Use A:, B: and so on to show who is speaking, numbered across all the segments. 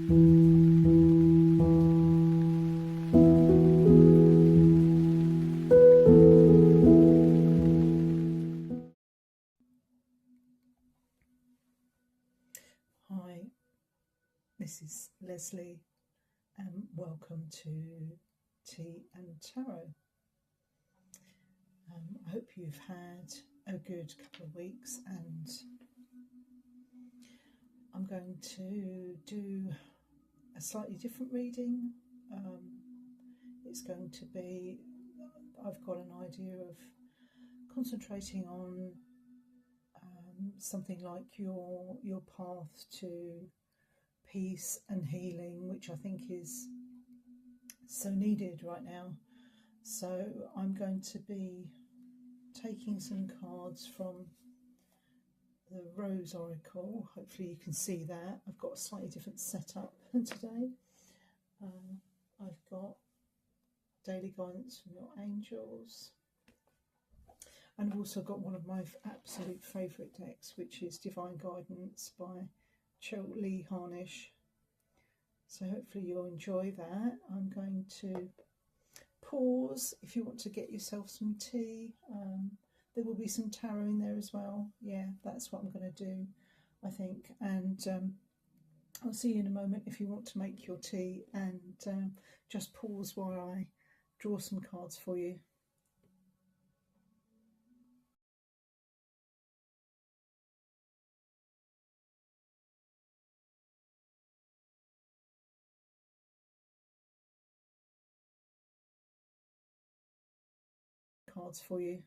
A: Hi, this is Leslie and welcome to T.E.A. I hope you've had a good couple of weeks, and I'm going to do a slightly different reading. It's going to be, I've got an idea of concentrating on something like your path to peace and healing, which I think is so needed right now. So I'm going to be taking some cards from the Rose Oracle. Hopefully you can see that. I've got a slightly different setup today. I've got daily guidance from your angels, and I've also got one of my absolute favourite decks, which is Divine Guidance by Lee Harnish. So hopefully you'll enjoy that. I'm going to pause if you want to get yourself some tea. There will be some tarot in there as well. Yeah, that's what I'm going to do, I think. And I'll see you in a moment if you want to make your tea, and just pause while I draw some cards for you. Cards for you.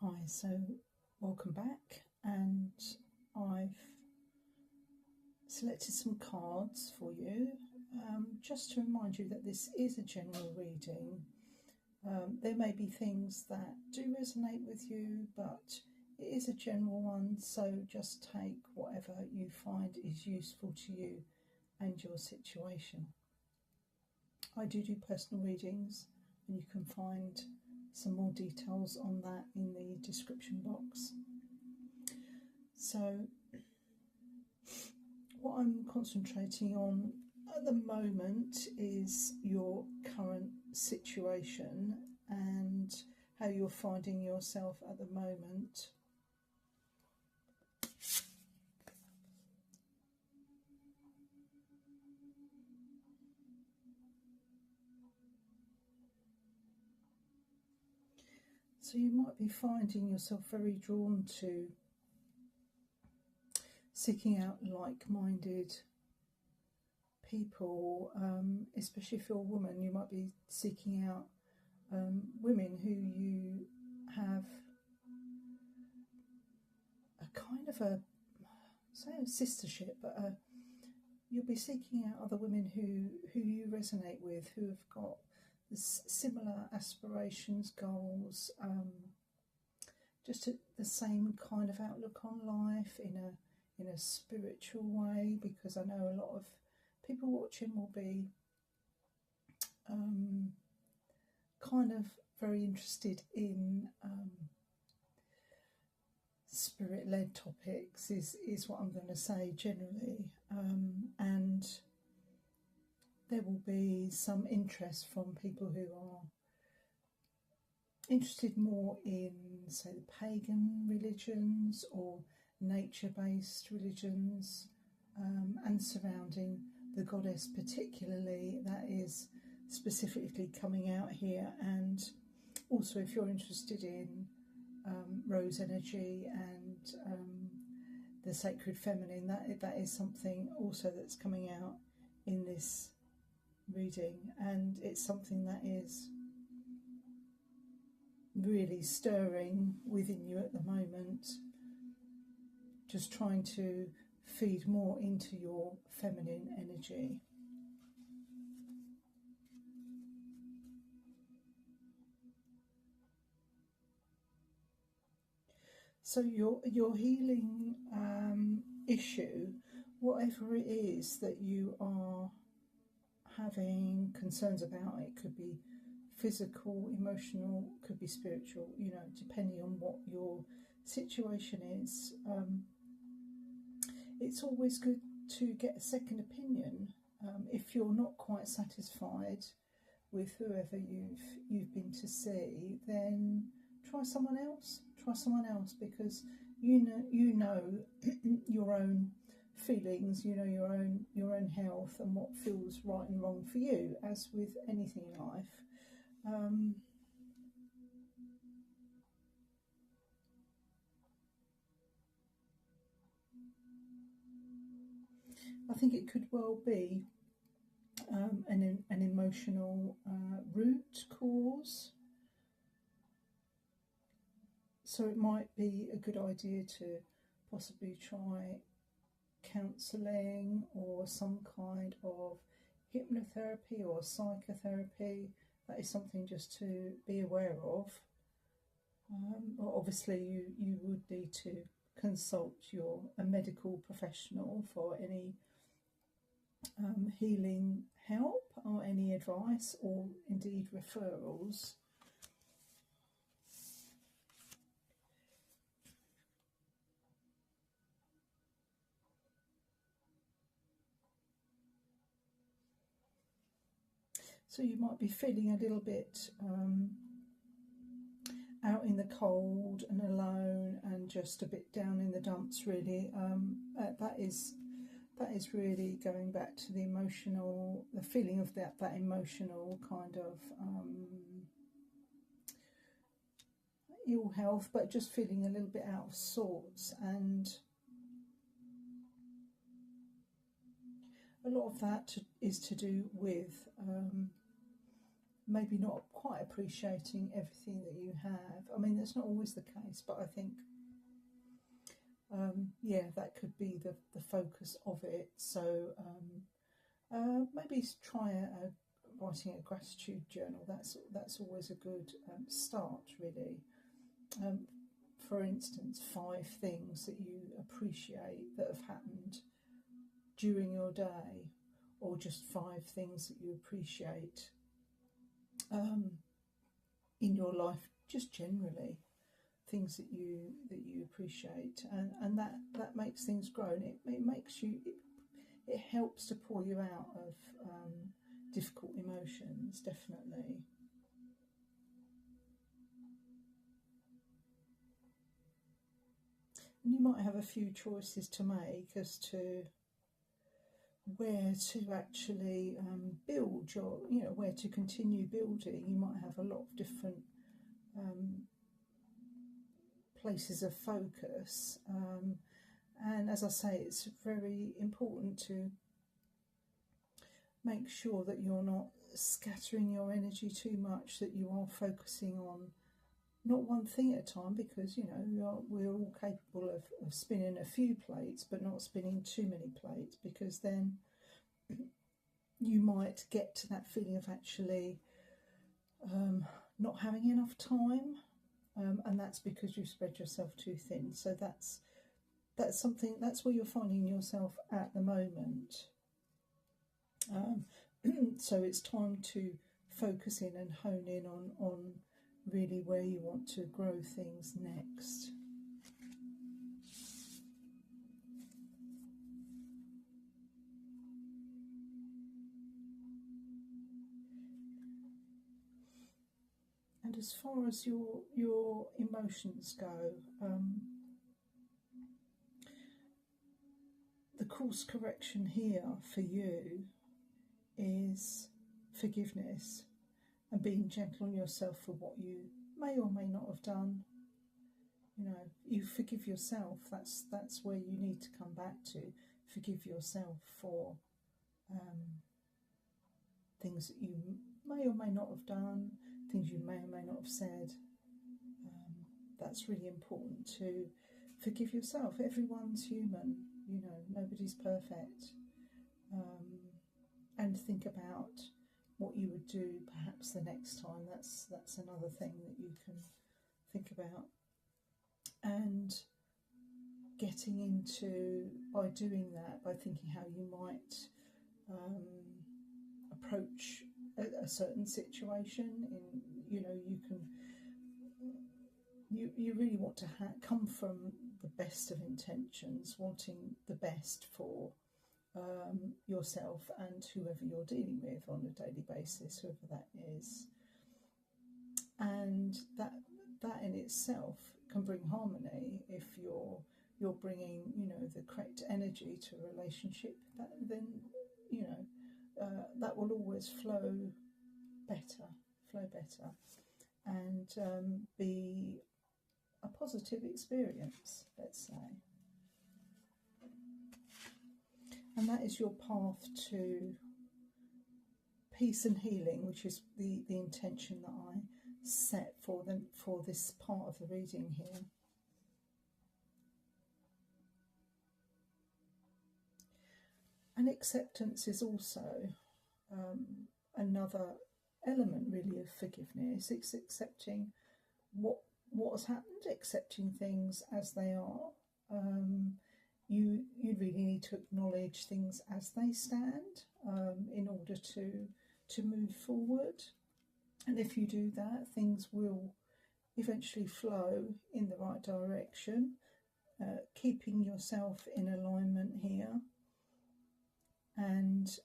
A: Hi, so welcome back, and I've selected some cards for you, just to remind you that this is a general reading. There may be things that do resonate with you, but it is a general one, so just take whatever you find is useful to you and your situation. I do personal readings, and you can find some more details on that in the description box. So what I'm concentrating on at the moment is your current situation and how you're finding yourself at the moment. So you might be finding yourself very drawn to seeking out like-minded people, especially if you're a woman. You might be seeking out women who you have a kind of a sistership, but you'll be seeking out other women who you resonate with, who have got similar aspirations, goals, just the same kind of outlook on life in a spiritual way, because I know a lot of people watching will be kind of very interested in spirit-led topics is what I'm going to say generally, and there will be some interest from people who are interested more in, say, the pagan religions or nature-based religions, and surrounding the goddess particularly. That is specifically coming out here. And also if you're interested in rose energy and the sacred feminine, that is something also that's coming out in this reading, and it's something that is really stirring within you at the moment, just trying to feed more into your feminine energy. So your healing issue, whatever it is that you are having concerns about, it could be physical, emotional, could be spiritual, depending on what you're situation is, it's always good to get a second opinion. If you're not quite satisfied with whoever you've been to see, then try someone else. Try someone else, because you know your own feelings, you know your own health and what feels right and wrong for you. As with anything in life, I think it could well be an emotional root cause. So it might be a good idea to possibly try counselling or some kind of hypnotherapy or psychotherapy. That is something just to be aware of. Obviously, you would need to consult a medical professional for any healing help or any advice or indeed referrals. So you might be feeling a little bit out in the cold and alone and just a bit down in the dumps, really. That is really going back to the feeling of that emotional kind of ill health, but just feeling a little bit out of sorts. And a lot of that is to do with maybe not quite appreciating everything that you have. I mean, that's not always the case, but I think that could be the focus of it. So maybe try writing a gratitude journal. That's always a good start, really. For instance, 5 things that you appreciate that have happened during your day, or just 5 things that you appreciate in your life, just generally. Things that you appreciate, and that makes things grow, and it helps to pull you out of difficult emotions, definitely. And you might have a few choices to make as to where to actually build where to continue building. You might have a lot of different places of focus, and as I say, it's very important to make sure that you're not scattering your energy too much, that you are focusing on not one thing at a time, because we're all capable of spinning a few plates, but not spinning too many plates, because then you might get to that feeling of actually not having enough time. And that's because you've spread yourself too thin. So that's where you're finding yourself at the moment. So it's time to focus in and hone in on really where you want to grow things next. And as far as your emotions go, the course correction here for you is forgiveness and being gentle on yourself for what you may or may not have done. You forgive yourself. That's where you need to come back to. Forgive yourself for things that you may or may not have done, things you may or may not have said. That's really important, to forgive yourself. Everyone's human, nobody's perfect. And think about what you would do perhaps the next time. That's another thing that you can think about. And getting into, by doing that, by thinking how you might approach a certain situation, you can you really want to come from the best of intentions, wanting the best for yourself and whoever you're dealing with on a daily basis, whoever that is. And that in itself can bring harmony if you're bringing, you know, the correct energy to a relationship. Then you know, that will always flow better, and be a positive experience, let's say. And that is your path to peace and healing, which is the intention that I set for this part of the reading here. And acceptance is also another element, really, of forgiveness. It's accepting what has happened, accepting things as they are. You really need to acknowledge things as they stand in order to move forward. And if you do that, things will eventually flow in the right direction, keeping yourself in alignment here and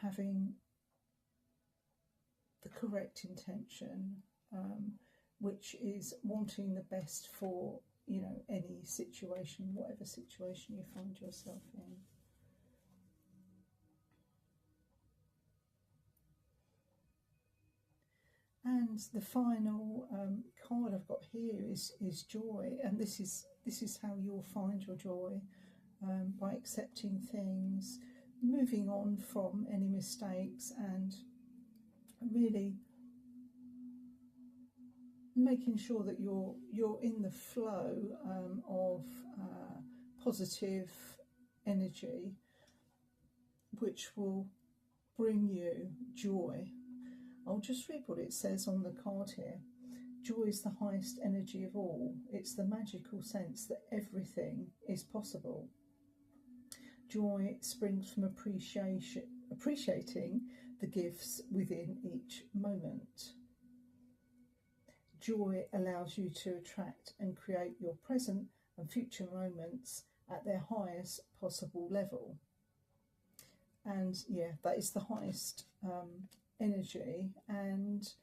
A: having the correct intention, which is wanting the best for, you know, any situation, whatever situation you find yourself in. And the final card I've got here is joy, and this is how you'll find your joy, by accepting things, moving on from any mistakes, and really making sure that you're in the flow of positive energy, which will bring you joy. I'll just read what it says on the card here. Joy is the highest energy of all. It's the magical sense that everything is possible. Joy springs from appreciating the gifts within each moment. Joy allows you to attract and create your present and future moments at their highest possible level. And yeah, that is the highest energy. And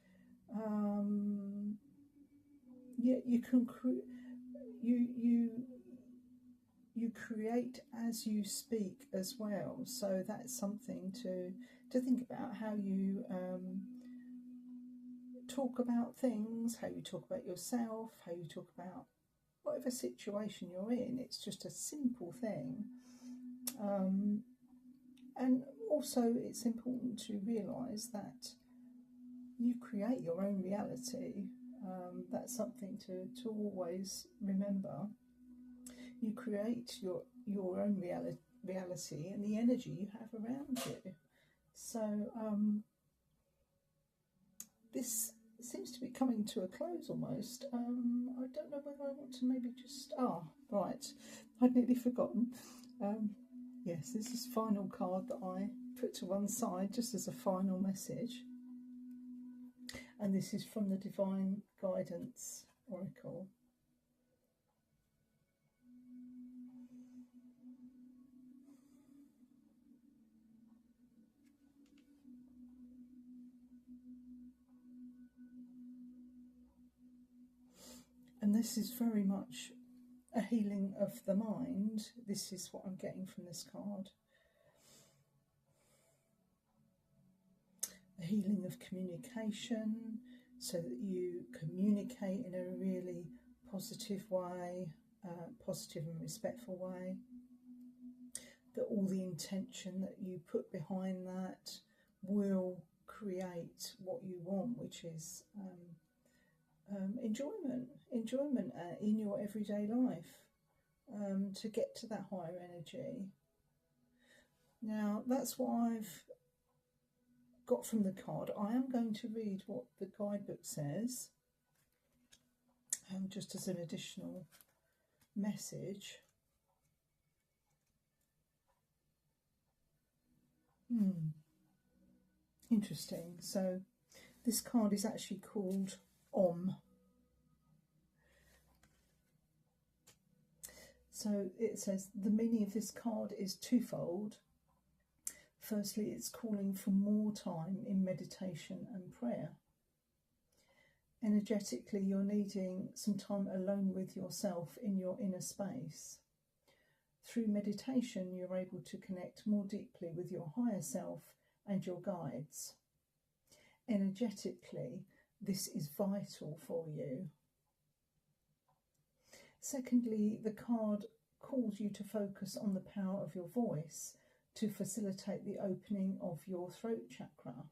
A: yeah, you can you create as you speak as well. So that's something to think about, how you talk about things, how you talk about yourself, how you talk about whatever situation you're in. It's just a simple thing. And also it's important to realise that you create your own reality. That's something to always remember. You create your own reality and the energy you have around you. So this seems to be coming to a close almost. I don't know whether I want to maybe just... right, I'd nearly forgotten. Yes, this is final card that I put to one side just as a final message. And this is from the Divine Guidance Oracle. And this is very much a healing of the mind. This is what I'm getting from this card. A healing of communication, so that you communicate in a really positive way, positive and respectful way. That all the intention that you put behind that will create what you want, which is enjoyment in your everyday life, to get to that higher energy. Now, that's what I've got from the card. I am going to read what the guidebook says, just as an additional message. Interesting. So this card is actually called Om. So it says the meaning of this card is twofold. Firstly, it's calling for more time in meditation and prayer. Energetically, you're needing some time alone with yourself in your inner space. Through meditation, you're able to connect more deeply with your higher self and your guides. Energetically, this is vital for you. Secondly, the card calls you to focus on the power of your voice to facilitate the opening of your throat chakra.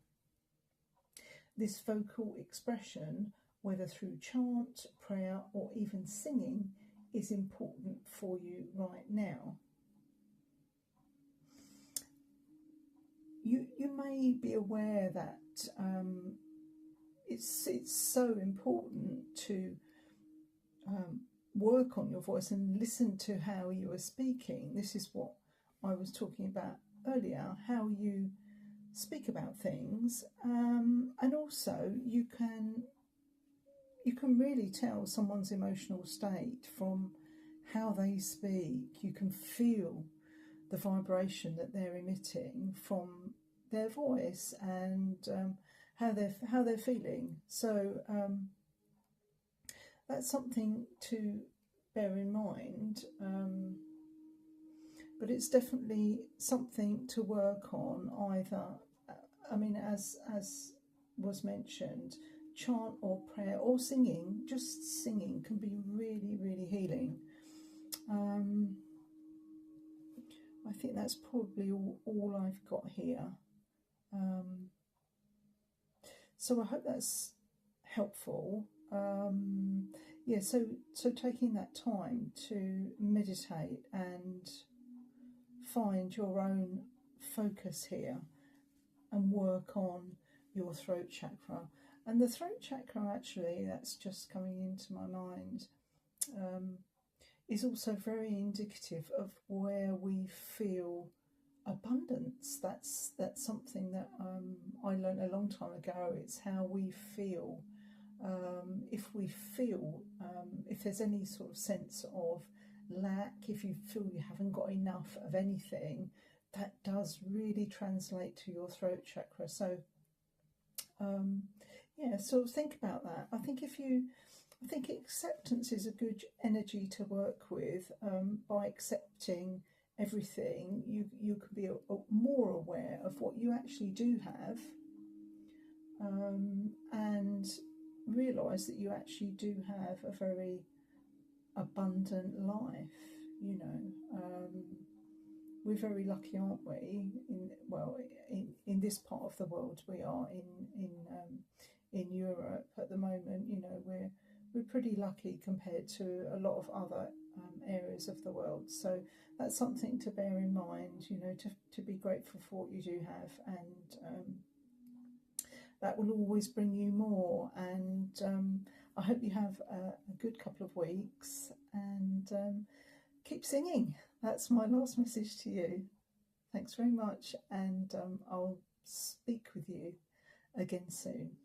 A: This vocal expression, whether through chant, prayer, or even singing, is important for you right now. You may be aware that it's so important to work on your voice and listen to how you are speaking. This is what I was talking about earlier, how you speak about things, and also you can really tell someone's emotional state from how they speak. You can feel the vibration that they're emitting from their voice and how they're feeling. So that's something to bear in mind. But it's definitely something to work on. Either, as was mentioned, chant or prayer or singing. Just singing can be really, really healing. I think that's probably all I've got here. So I hope that's helpful. So taking that time to meditate and find your own focus here and work on your throat chakra. And the throat chakra, actually, that's just coming into my mind, is also very indicative of where we feel abundance. That's something that I learned a long time ago. It's how we feel. If we feel, if there's any sort of sense of lack, if you feel you haven't got enough of anything, that does really translate to your throat chakra. So sort of think about that. I think acceptance is a good energy to work with. By accepting everything, you can be more aware of what you actually do have, and realise that you actually do have a very abundant life. We're very lucky, aren't we? In this part of the world, we are in Europe at the moment. We're pretty lucky compared to a lot of other areas of the world. So that's something to bear in mind. To be grateful for what you do have, and that will always bring you more. And I hope you have a good couple of weeks, and keep singing. That's my last message to you. Thanks very much, and I'll speak with you again soon.